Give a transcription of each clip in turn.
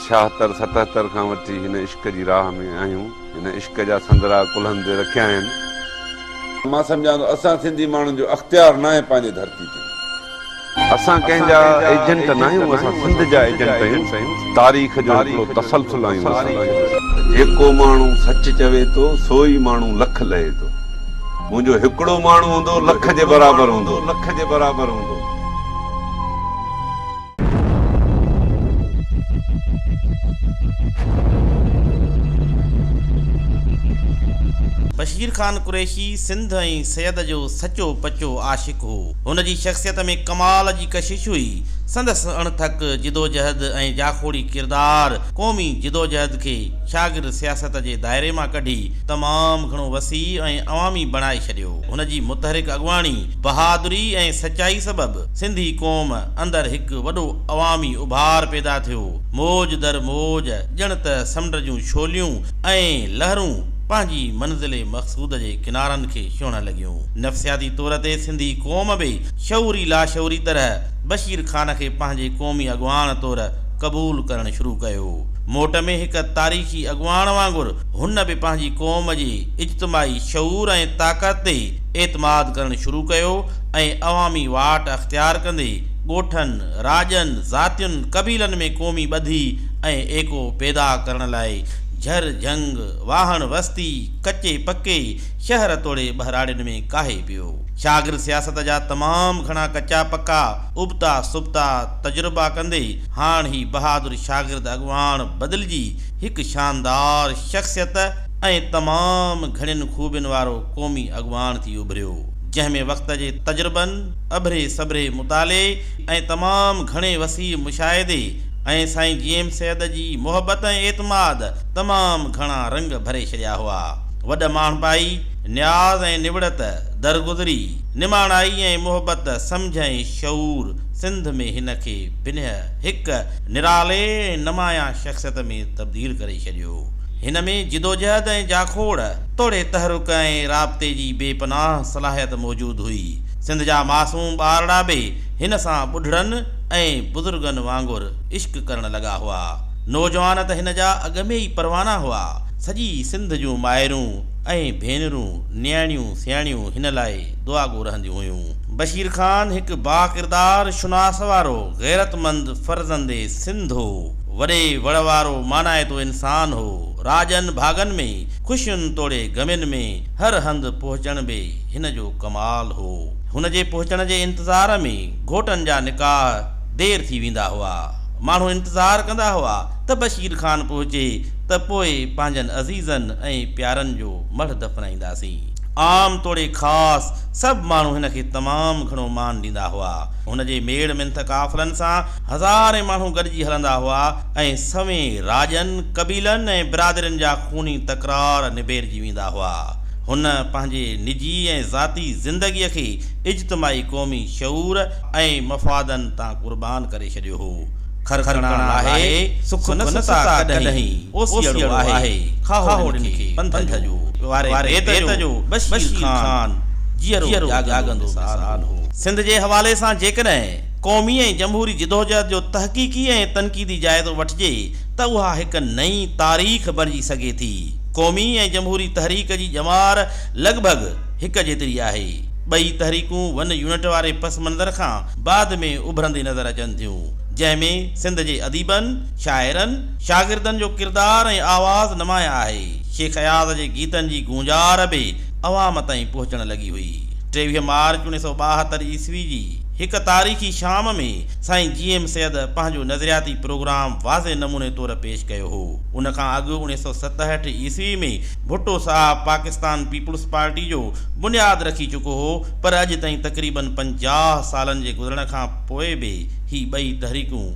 76 77 खां वठी हिन इश्क जी राह में आहियूं। हिन इश्क जा संदरा कुल्हनि ते रखिया आहिनि। मां सम्झां थो असां सिंधी माण्हुनि जो अख़्तियार न आहे पंहिंजे धरती ते। असां कंहिंजा एजेंट न आहियूं, असां सिंध जा एजेंट आहियूं। तारीख़ जो हिकिड़ो तसलसल आहियूं। जेको माण्हू सच चवे थो सो ई माण्हू लख लहे थो। मुंहिंजो हिकिड़ो माण्हू हूंदो लख जे बराबरि हूंदो, लख जे बराबरि हूंदो। बशीर ख़ान कुरैशी सिंध ऐं सैयद जो सचो पचो आशिक़ हो। हुन जी शख़्सियत में कमाल जी कशिश हुई। संदसि अणथक जिदोजहद ऐं जाखोड़ी किरदार क़ौमी जिदोजहद खे शागिर्द सियासत जे दायरे मां कढी तमामु घणो वसी ऐं अवामी बणाए छॾियो। हुन जी मुतहरिक अॻुवाणी, बहादुरी ऐं सचाई सबबि सिंधी क़ौम अंदरि हिकु वॾो अवामी उभार पैदा थियो। मौज दर मौज ॼण त समुंड जूं छोलियूं ऐं लहरूं पंहिंजी मंज़िल मक़सूद जे किनारनि खे छुहण लॻियूं। नफ़्सियाती तौर ते सिंधी क़ौम बि शऊरी लाशऊरी तरह बशीर ख़ान खे पंहिंजे क़ौमी अॻुवाण तौर क़बूल करणु शुरू कयो। मोट में हिकु तारीख़ी अॻुवाण वांगुरु हुन बि पंहिंजी क़ौम जे इज्तिमाई शऊर ऐं ताक़त ते एतमाद करणु शुरू कयो ऐं अवामी वाट अख़्तियार कंदे ॻोठनि, राजनि, ज़ातियुनि, कबीलनि में क़ौमी ॿधी ऐं एको पैदा करण लाइ झर झंग, वाहण वस्ती, कचे पके शहर तोड़े बहराड़ियुनि में काहे पियो। शागिर्द सियासत जा तमामु घणा कचा पका उबता सुबता तजुर्बा कंदे हाणे ही बहादुर शागिर्द अॻुवाण बदिलजी हिकु शानदार शख़्सियत ऐं तमामु घणियुनि खूबियुनि वारो क़ौमी अॻुवाण थी उभरियो, जंहिंमें वक़्त जे तजुर्बनि, अभरे सबरे मुताले ऐं तमामु घणे वसी मुशाहिदे ऐं साईं जीएम सैयद जी मोहबत ऐं एतमाद तमामु घणा रंग भरे छॾिया हुआ। वॾ माण्हुपाई, न्याज़ ऐं निवड़त, दरगुज़री, निमाणाई ऐं मोहबत, सम्झ ऐं शऊर सिंध में हिन खे बिन्ह हिकु निराले ऐं नुमाया शख़्सियत में तब्दील करे छॾियो। हिन में जिदोजहद ऐं जाखोड़, तोड़े तहरुक ऐं राब्ते जी बेपनाह सलाहियत मौजूदु हुई। सिंध जा मासूम ॿारड़ा बि हिन सां ॿुढड़नि ऐं बुज़ुर्गनि वांगुरु इश्क करणु लॻा हुआ। नौजवान त हिन जा अॻ में ई परवाना हुआ। सॼी सिंध जूं माइरूं ऐं भेनरूं, न्याणियूं सियाणियूं हिन लाइ दुआगो रहंदियूं हुयूं। बशीर ख़ान हिकु बाकिरदार शुनास वारो गैरतमंद फर्ज़ंदे सिंध हो। वॾे वड़ वारो मानाइतो इंसान हो। राजनि भागनि में, ख़ुशियुनि तोड़े गमियुनि में हर हंधि पहुचण बि हिन जो कमाल हो। हुन जे पहुचण जे इंतज़ार में घोटनि जा निकाह देर थी वेंदा हुआ। माण्हू इंतज़ार कंदा हुआ त बशीर ख़ान पहुचे त पोइ पंहिंजनि अज़ीज़नि ऐं प्यारनि जो मढ़ दफ़नाईंदासीं। आम तोड़े ख़ासि सभु माण्हू हिन खे तमामु घणो मान ॾींदा हुआ। हुन जे मेड़ मिंथ काफ़िलनि सां हज़ारे माण्हू गॾिजी हलंदा हुआ ऐं सवें राजनि, कबीलनि ऐं बिरादरियुनि जा खूनी तकरार निबेरजी वेंदा हुआ। हुन पंहिंजे निजी ऐं ज़ाती ज़िंदगीअ खे इज्तिमाई क़ौमी शऊर ऐं मफ़ादनि तां क़ुर्बान करे छॾियो हो। खरखरणा आहे सुख न सता कॾहिं, ओसियड़ो आहे खाहोड़नि खे पंथ जो, वारे रेत जो बशीर ख़ान जीअरो जागंदो मिसाल हो। सिंध जे हवाले सां जेकॾहिं क़ौमी ऐं जमहूरी जिदोजहद जो तहक़ीक़ी ऐं तनक़ीदी जाइज़ो वठिजे त उहा हिकु नई तारीख़ बणिजी सघे थी। क़ौमी ऐं जमहूरी तहरीक जी ॼमार लॻभॻि हिकु जेतिरी आहे। ॿई तहरीकूं वन यूनिट वारे पस मंज़र खां बाद में उभरंदी नज़र अचनि थियूं, जंहिंमें सिंध जे अदीबनि, शाइरनि, शागिर्दनि जो किरदारु ऐं आवाज़ नुमाया आहे। शेख अयाज़ जे गीतनि जी गूंजार बि अवाम ताईं पहुचण लॻी हुई। 23 मार्च 1972 ईस्वी जी हिकु तारीख़ी शाम में साईं जीएम सैयद पंहिंजो नज़रियाती प्रोग्राम वाज़े नमूने तौर पेश कयो हो। उन खां अॻु 1967 ईस्वी में भुट्टो साहब पाकिस्तान पीपुल्स पार्टी जो बुनियादु रखी चुको हो, पर अॼु ताईं तक़रीबन 50 सालनि जे गुज़रण खां पोइ बि ही ॿई तहरीकूं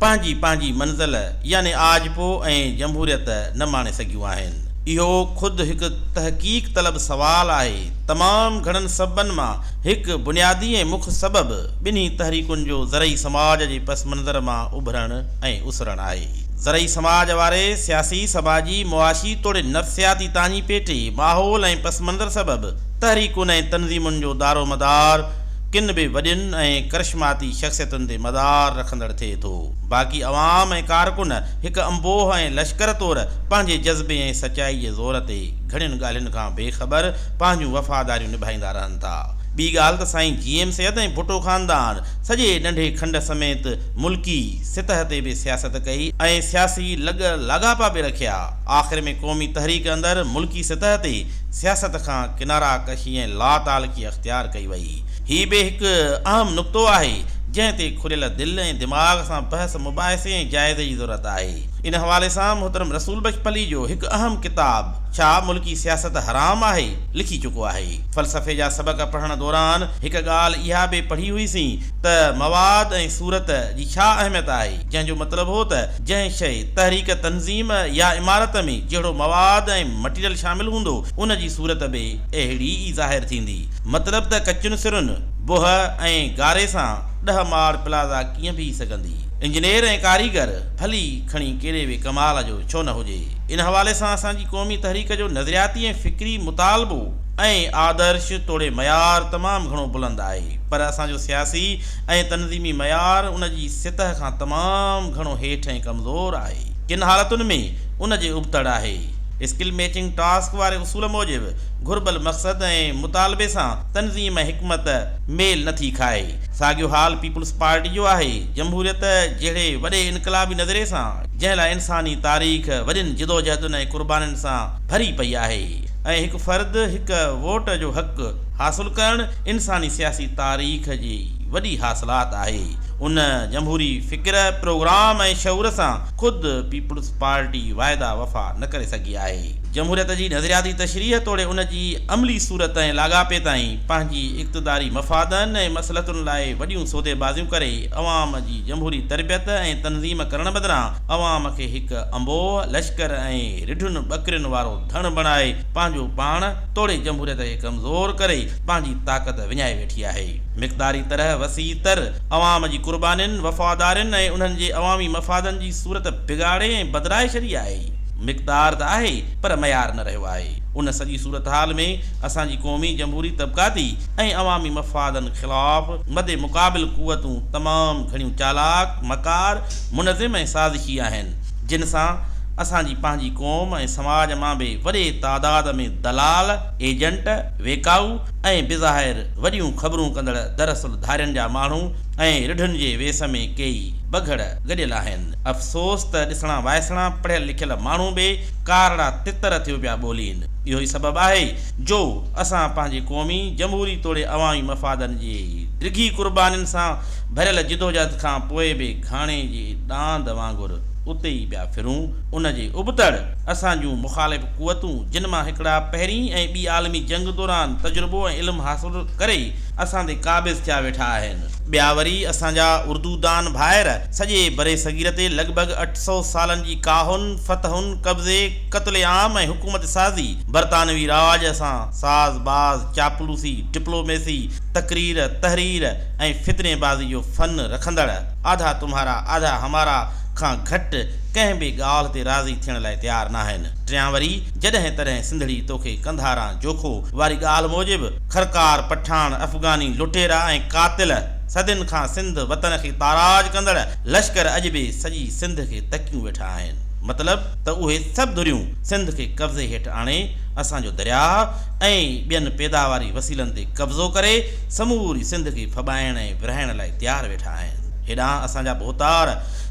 पंहिंजी पंहिंजी मंज़िल यानी आजपो ऐं जमहूरियत न माणे सघियूं आहिनि। इहो ख़ुदि हिकु तहक़ीक़ तलब सवाल आहे। तमामु घणनि सबबनि मां हिकु बुनियादी ऐं मुख्य सबबु ॿिन्ही तहरीकुनि जो ज़रई समाज जे पस मंज़र मां उभरणु ऐं उसरणु आहे। ज़रई समाज वारे सियासी, समाजी, मुआशी तोड़े नफ़्सियाती तानी पेटे माहौल ऐं पस मंज़र सबबु तहरीकुनि ऐं तनज़ीमुनि जो दारो मदार किन बि वॾियुनि ऐं करिश्माती शख़्सियतुनि ते मदार रखंदड़ थिए थो। बाक़ी अवाम ऐं कारकुन हिकु अंबोह ऐं लश्कर तौरु पंहिंजे जज़्बे ऐं सचाई जे ज़ोर ते घणियुनि ॻाल्हियुनि खां बेख़बर पंहिंजूं वफ़ादारियूं निभाईंदा रहनि था। ॿी ॻाल्हि त साईं GM सैयद ऐं भुट्टो ख़ानदान सॼे नंढे खंड समेत मुल्की सतह ते बि सियासत कई ऐं सियासी लाॻापा बि रखिया। आख़िर में क़ौमी तहरीक अंदरि मुल्की सतह ते सियासत खां किनारा कशी ऐं लातालकी अख़्तियार कई वई। हीउ बि हिकु अहम नुक़्तो आहे जंहिं ते खुलियल दिलि ऐं दिमाग़ सां बहस मुबाहिसे ऐं जाइज़े जी ज़रूरत आहे। इन हवाले सां मोहतरम रसूल बख्श फली जो हिकु अहम किताब छा मुल्की सियासत हराम आहे लिखी चुको आहे। फ़लसफ़े जा सबक़ पढ़ण दौरान हिकु ॻाल्हि इहा बि पढ़ी हुईसीं त मवाद ऐं सूरत जी छा अहमियत आहे, जंहिंजो मतिलबु हो त जंहिं शइ तहरीक तनज़ीम या इमारत में जहिड़ो मवाद ऐं मटीरियल शामिल हूंदो उन जी सूरत बि अहिड़ी ई ज़ाहिर थींदी। मतिलबु त कचुनि सिरुनि बुह ऐं गारे सां 10 माड़ प्लाज़ा कीअं बीह सघंदी। इंजीनियर ऐं कारीगर भली खणी कहिड़े बि कमाल जो छो न हुजे। इन हवाले सां असांजी क़ौमी तहरीक जो नज़रियाती ऐं फ़िक्री मुतालबो ऐं आदर्श तोड़े मयार तमामु घणो बुलंद आहे, पर असांजो सियासी ऐं तनज़ीमी मयार उन जी सतह खां तमामु घणो हेठि ऐं कमज़ोर आहे। किन हालतुनि में उन जे उबतड़ आहे। स्किल मैचिंग टास्क वारे उसूल मूजिबि घुर्बल मक़सद ऐं मुतालबे सां तनज़ीम ऐं हिकमत मेल नथी खाए। साॻियो हाल पीपुल्स पार्टी जो आहे। जमहूरियत जहिड़े वॾे इनक़लाबी नज़रिए सां जंहिं लाइ इंसानी तारीख़ वॾियुनि जिदोजहदुनि ऐं क़ुर्बानीनि सां भरी पई आहे ऐं हिकु फ़र्द हिकु वोट जो हक़ हासिलु करणु इंसानी सियासी तारीख़ जी वॾी हासिलात आहे। उन जमहूरी फ़िक्र प्रोग्राम ऐं शऊर सां ख़ुदि पीपुल्स पार्टी वाइदा वफ़ा न करे सघी आहे। जमहूरियत जी नज़रियाती तशरीह तोड़े उन जी अमली सूरत ऐं लाॻापे ताईं पंहिंजी इक़्तिदारी मफ़ादनि ऐं मसलतुनि लाइ वॾियूं सौदेबाज़ियूं करे अवाम जी जमहूरी तरबियत ऐं तनज़ीम करण बदिरां अवाम खे हिकु अंबोह लश्कर ऐं रिढुनि ॿकरियुनि वारो धण बणाए पंहिंजो पाण तोड़े जमहूरियत खे कमज़ोर करे पंहिंजी ताक़त विञाए वेठी आहे। मिक़दारी तरह वसी तर अवाम जी क़ुर्बानीनि वफ़ादारियुनि ऐं उन्हनि जे अवामी मफ़ादनि जी सूरत बिगाड़े ऐं बदिराए छॾी आहे। मिक़दार त आहे पर मयार न रहियो आहे। उन सॼी सूरत हाल में असांजी क़ौमी जमहूरी तबक़ाती ऐं अवामी मफ़ादनि ख़िलाफ़ मदे मुक़ाबिल क़ुवतूं तमामु घणियूं चालाक मकार मुनज़िम ऐं साज़िशी आहिनि, जिन सां असांजी पंहिंजी क़ौम ऐं समाज मां बि वॾे तादाद में दलाल एजेंट वेकाऊ ऐं बेज़ाहिर वॾियूं ख़बरूं कंदड़ दरअसल धारियुनि जा माण्हू ऐं रिढुनि जे वेस में कई बघड़ गॾियल आहिनि। अफ़सोस त ॾिसणा वाइसणा पढ़ियल लिखियल माण्हू बि कारड़ा तितर थियो पिया ॿोलीनि। इहो ई सबबु आहे जो असां पंहिंजे क़ौमी जमहूरी तोड़े अवामी मफ़ादनि जी डिघी क़ुर्बानीनि सां भरियल जिदोजहद खां पोइ बि घाणे जे ॾांद वांगुरु उते ई पिया फिरूं। उन जे उबतड़ असांजूं मुख़ालिफ़ क़ुवतूं जिन मां हिकिड़ा पहिरीं ऐं ॿी आलमी जंग दौरान तजुर्बो ऐं इल्मु हासिलु करे असां ते क़ाबिज़ थिया वेठा आहिनि। ॿिया वरी असांजा उर्दू दान भाइर सॼे बरे सगीर ते लॻभॻि 800 सालनि जी काहुनि फ़तहुनि कब्ज़े क़त्ल आम ऐं हुकूमत साज़ी बरतानवी राज सां साज़ बाज़ चापलूसी डिप्लोमेसी तकरीर तहरीर ऐं फितनेबाज़ी जो फ़न रखंदड़ आधा तुम्हारा आधा हमारा खां घटि कंहिं बि ॻाल्हि ते राज़ी थियण लाइ तयारु न आहिनि। टियां वरी जॾहिं तॾहिं सिंधड़ी तोखे कंधारा जोखो वारी ॻाल्हि मूजिबि खरकार पठान अफ़गानी लुटेरा ऐं कातिल सदियुनि खां सिंध वतन खे ताराज कंदड़ लश्कर अॼु बि सॼी सिंध खे तकियूं वेठा आहिनि। मतिलबु त उहे सभु धुरियूं सिंध खे कब्ज़े हेठि आणे असांजो दरिया ऐं ॿियनि पैदावारी वसीलनि ते कब्ज़ो करे समूरी सिंध खे फॿाइण ऐं विरहाइण लाइ तयारु वेठा आहिनि। हेॾां असांजा बोतार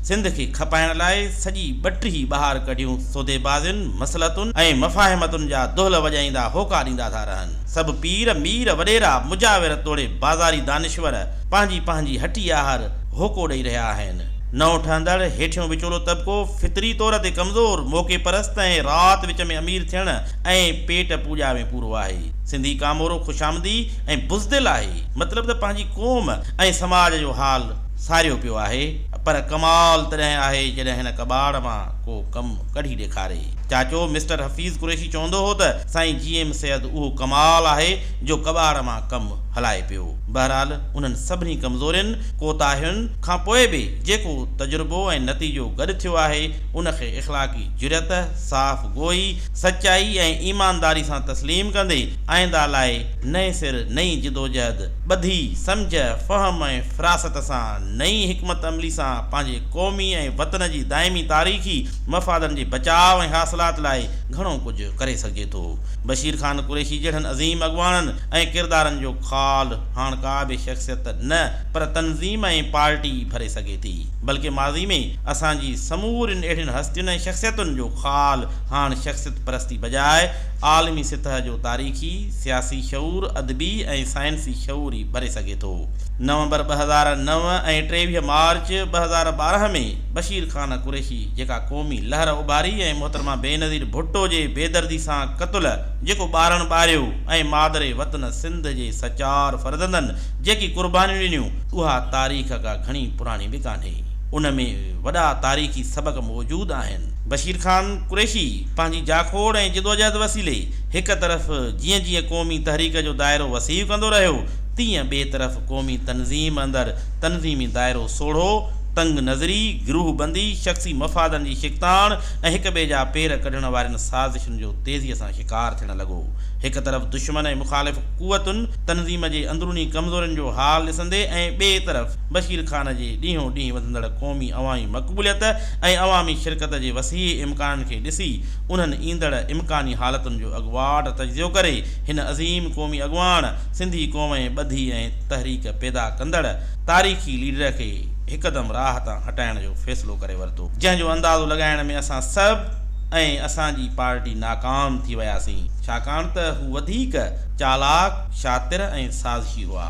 सिंध खे खपाइण लाइ सॼी ॿटीह ॿाहिरि कढियूं सौदेबाज़ियुनि मसलतुनि ऐं मफ़ाहिमतुनि जा दुहल वॼाईंदा होका ॾींदा था रहनि। सभु पीर मीर वॾेरा मुजाविर तोड़े बाज़ारी दानिश्वर पंहिंजी पंहिंजी हटी आहार होको ॾेई रहिया आहिनि। नओं ठहंदड़ हेठियों विचोलो तबिको फितरी तौर ते कमज़ोर मौक़े परस्त ऐं राति विच में अमीर थियण ऐं पेट पूॼा में पूरो आहे। सिंधी कामोरो ख़ुशामदी ऐं बुज़दिल आहे। मतिलबु त पंहिंजी क़ौम ऐं समाज जो हाल सारियो पियो आहे, पर कमाल तॾहिं आहे जॾहिं हिन कबाड़ मां को कमु कढी ॾेखारे। चाचो मिस्टर हफ़ीज़ कुरैशी चवंदो हो त साईं GM सैयद उहो कमाल आहे जो कबाड़ मां कमु हलाए पियो। बहरहाल उन्हनि सभिनी कमज़ोरियुनि कोताहियुनि खां पोइ बि जेको तजुर्बो ऐं नतीजो गॾु थियो आहे उनखे इख़्लाक़ी जुरियत, साफ़ गोई, सचाई ऐं ईमानदारी सां तस्लीम कंदे आईंदा लाइ नए सिर नई जिदोजहद, ॿधी सम्झ, फ़हम ऐं फ़िरासत सां नई हिकमत अमली सां पंहिंजे क़ौमी ऐं वतन जी दाइमी तारीख़ी मफ़ादनि जे बचाव ऐं हासिलात लाइ घणो कुझु करे सघिजे थो। बशीर ख़ान कुरैशी जहिड़नि अज़ीम अॻवाननि ऐं किरदारनि जो ख़ाल हाणे का बि शख़्सियत न पर तनज़ीम ऐं पार्टी भरे सघे थी, बल्कि माज़ी में असांजी समूरियुनि अहिड़ियुनि हस्तियुनि ऐं शख़्सियतुनि जो ख़ाल हाणे शख़्सियत परस्ती बजाए आलमी सतह जो तारीख़ी, सियासी शऊर, अदबी ऐं साइंसी शऊर ई भरे सघे थो। नवंबर 2009 ऐं 23 मार्च 2012 में बशीर ख़ान कुरैशी जेका क़ौमी लहर उभारी ऐं मोहतरमा बेनज़ीर भुट्टो जे बेदर्दी सां क़त्ल जेको ॿारनि ॿारियो ऐं मादरे वतन सिंध जे सचार फ़र्ज़ंदनि जेकी क़ुर्बानियूं ॾिनियूं उहा तारीख़ का घणी पुराणी बि कान्हे। उन में वॾा तारीख़ी सबक़ मौजूदु आहिनि। बशीर ख़ान कुरैशी पंहिंजी जाखोड़ ऐं जिदोजहद वसीले हिक तरफ़ जीअं जीअं क़ौमी तहरीक जो दाइरो वसीउ कंदो रहियो तीअं ॿिए तरफ़ क़ौमी तनज़ीम अंदरि तनज़ीमी दाइरो सोढ़ो, तंग नज़री, गिरूह बंदी, शख़्सी मफ़ादनि जी शिकतान ऐं हिक ॿिए जा पेर कढण वारनि साज़िशुनि जो तेज़ीअ सां शिकार थियणु लॻो। हिक तरफ़ दुश्मन ऐं मुख़ालिफ़ क़ुवतुनि तनज़ीम जे अंदरूनी कमज़ोरियुनि जो हाल ॾिसंदे ऐं ॿिए तरफ़ बशीर ख़ान जे ॾींहों ॾींहुं वधंदड़ क़ौमी अवामी मक़बूलियत ऐं अवामी शिरकत जे वसीअ इम्काननि खे ॾिसी उन्हनि ईंदड़ इम्कानी हालतुनि जो अॻुवाट तजियो करे हिन अज़ीम क़ौमी अॻवान सिंधी क़ौम ऐं ॿधी ऐं तहरीक पैदा कंदड़ तारीख़ी लीडर खे हिकदमि राह तां हटाइण जो फ़ैसिलो करे वरितो, जंहिंजो अंदाज़ो लॻाइण में असां सभु ऐं असांजी पार्टी नाकाम थी वियासीं, छाकाणि त हू वधीक चालाक, शातिर ऐं साज़िशी हुआ।